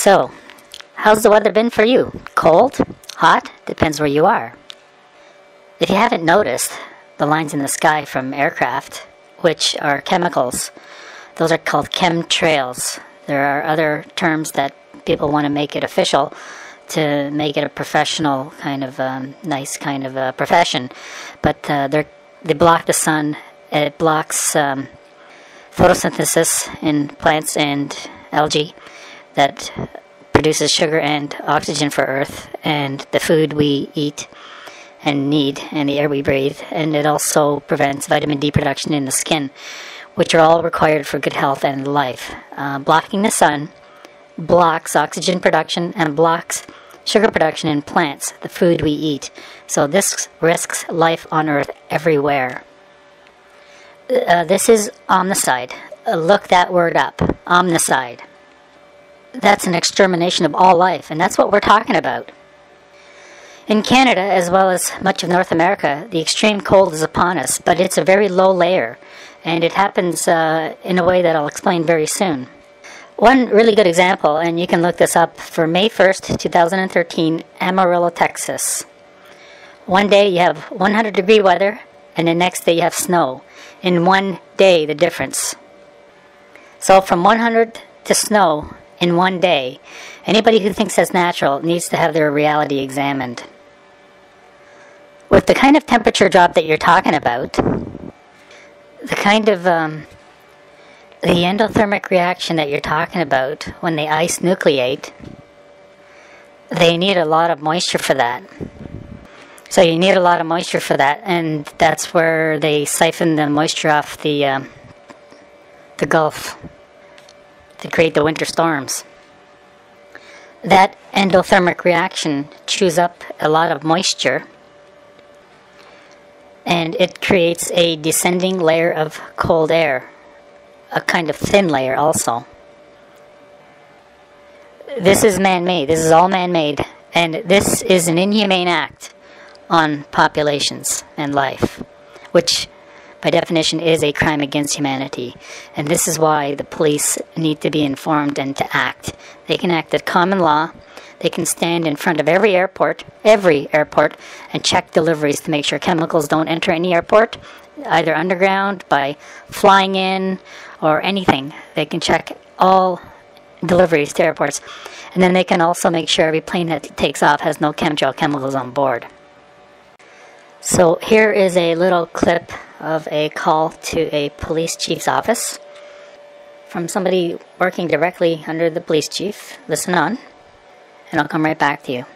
So, how's the weather been for you? Cold? Hot? Depends where you are. If you haven't noticed, the lines in the sky from aircraft, which are chemicals, those are called chemtrails. There are other terms that people want to make it official to make it a professional kind of nice kind of profession, but they block the sun. It blocks photosynthesis in plants and algae that produces sugar and oxygen for Earth and the food we eat and need and the air we breathe. And it also prevents vitamin D production in the skin, which are all required for good health and life. Blocking the sun blocks oxygen production and blocks sugar production in plants, the food we eat. So this risks life on Earth everywhere. This is omnicide. Look that word up. Omnicide. That's an extermination of all life, and that's what we're talking about. In Canada, as well as much of North America, the extreme cold is upon us, but it's a very low layer, and it happens in a way that I'll explain very soon. One really good example, and you can look this up, for May 1st, 2013, Amarillo, Texas. One day you have 100-degree weather, and the next day you have snow. In one day, the difference. So from 100 to snow in one day, anybody who thinks that's natural needs to have their reality examined. With the kind of temperature drop that you're talking about, the kind of the endothermic reaction that you're talking about when the ice nucleate, they need a lot of moisture for that. So you need a lot of moisture for that, and that's where they siphon the moisture off the Gulf to create the winter storms. That endothermic reaction chews up a lot of moisture, and it creates a descending layer of cold air, a kind of thin layer also. This is man-made. This is all man-made, and this is an inhumane act on populations and life, which by definition is a crime against humanity. And this is why the police need to be informed and to act. They can act at common law. They can stand in front of every airport, and check deliveries to make sure chemicals don't enter any airport, either underground, by flying in, or anything. They can check all deliveries to airports. And then they can also make sure every plane that takes off has no chemtrail chemicals on board. So here is a little clip of a call to a police chief's office from somebody working directly under the police chief. Listen on, and I'll come right back to you.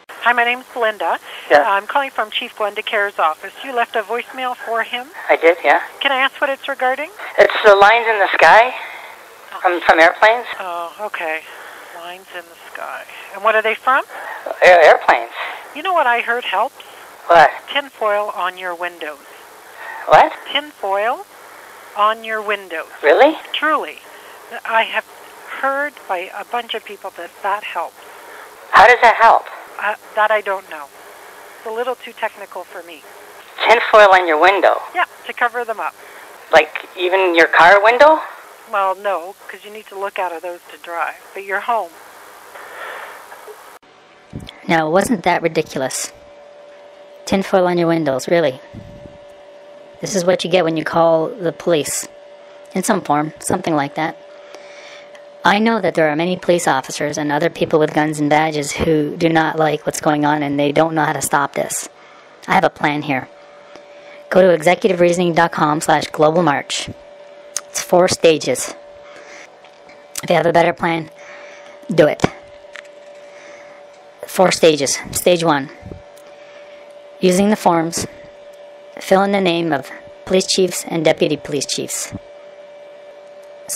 Hi, my name's Linda. Yeah. I'm calling from Chief Glenda Care's office. You left a voicemail for him. I did, yeah. Can I ask what it's regarding? It's the lines in the sky from airplanes. Oh, okay. Lines in the sky. And what are they from? Airplanes. You know what I heard helps? What? Tinfoil on your windows. What? Tinfoil on your windows. Really? Truly. I have heard by a bunch of people that that helps. How does that help? That I don't know. It's a little too technical for me. Tinfoil on your window? Yeah, to cover them up. Like even your car window? Well, no, because you need to look out of those to drive. But your home. Now, wasn't that ridiculous? Tinfoil on your windows, really. This is what you get when you call the police. In some form, something like that. I know that there are many police officers and other people with guns and badges who do not like what's going on and they don't know how to stop this. I have a plan here. Go to executivereasoning.com/globalmarch. It's 4 stages. If you have a better plan, do it. 4 stages. Stage 1. Using the forms, fill in the name of police chiefs and deputy police chiefs.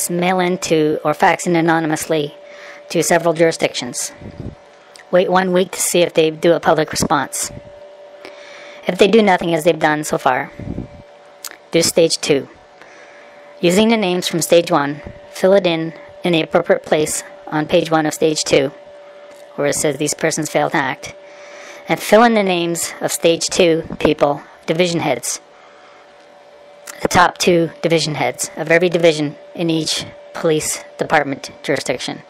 Mail in to or fax in anonymously to several jurisdictions. Wait 1 week to see if they do a public response. If they do nothing as they've done so far, do stage 2. Using the names from stage 1, fill it in the appropriate place on page 1 of stage 2, where it says these persons failed to act, and fill in the names of stage 2 people, division heads. The top 2 division heads of every division in each police department jurisdiction.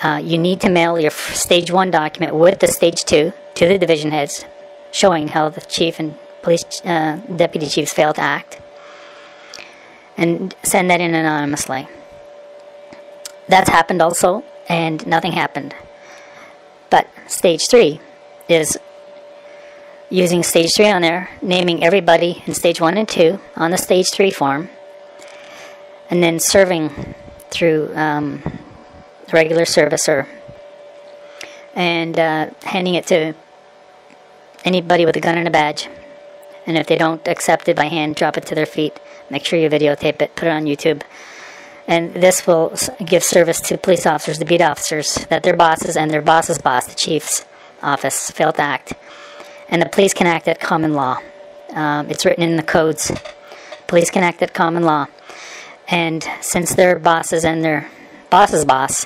you need to mail your stage 1 document with the stage 2 to the division heads, showing how the chief and police deputy chiefs failed to act, and send that in anonymously. That's happened also, and nothing happened. But stage 3 is using stage 3 on there, naming everybody in stage 1 and 2 on the stage 3 form, and then serving through regular servicer, and handing it to anybody with a gun and a badge. And if they don't accept it by hand, drop it to their feet. Make sure you videotape it, put it on YouTube. And this will give service to police officers, the beat officers, that their bosses and their boss's boss, the chief's office, failed to act. And the police can act at common law. It's written in the codes. Police can act at common law. And since their bosses and their boss's boss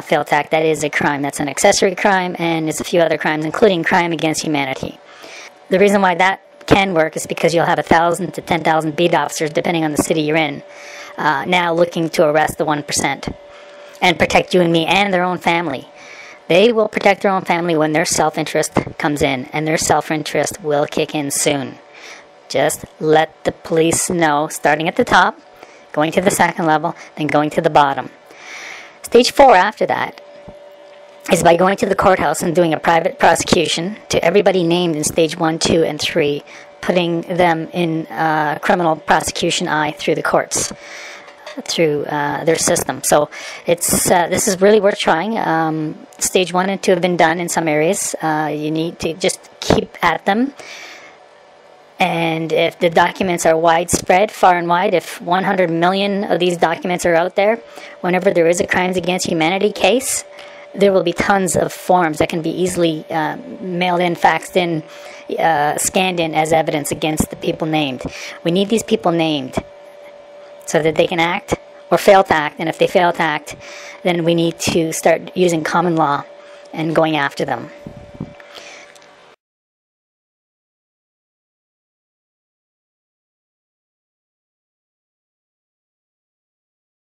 failed to act, that is a crime. That's an accessory crime, and it's a few other crimes, including crime against humanity. The reason why that can work is because you'll have 1,000 to 10,000 beat officers, depending on the city you're in, now looking to arrest the 1% and protect you and me and their own family. They will protect their own family when their self-interest comes in, and their self-interest will kick in soon. Just let the police know, starting at the top, going to the second level, then going to the bottom. Stage 4 after that is by going to the courthouse and doing a private prosecution to everybody named in stage 1, 2, and 3, putting them in criminal prosecution eye through the courts, through their system. So it's this is really worth trying. Stage 1 and 2 have been done in some areas. You need to just keep at them. And if the documents are widespread, far and wide, if 100 million of these documents are out there, whenever there is a crimes against humanity case, there will be tons of forms that can be easily mailed in, faxed in, scanned in as evidence against the people named. We need these people named so that they can act or fail to act. And if they fail to act, then we need to start using common law and going after them.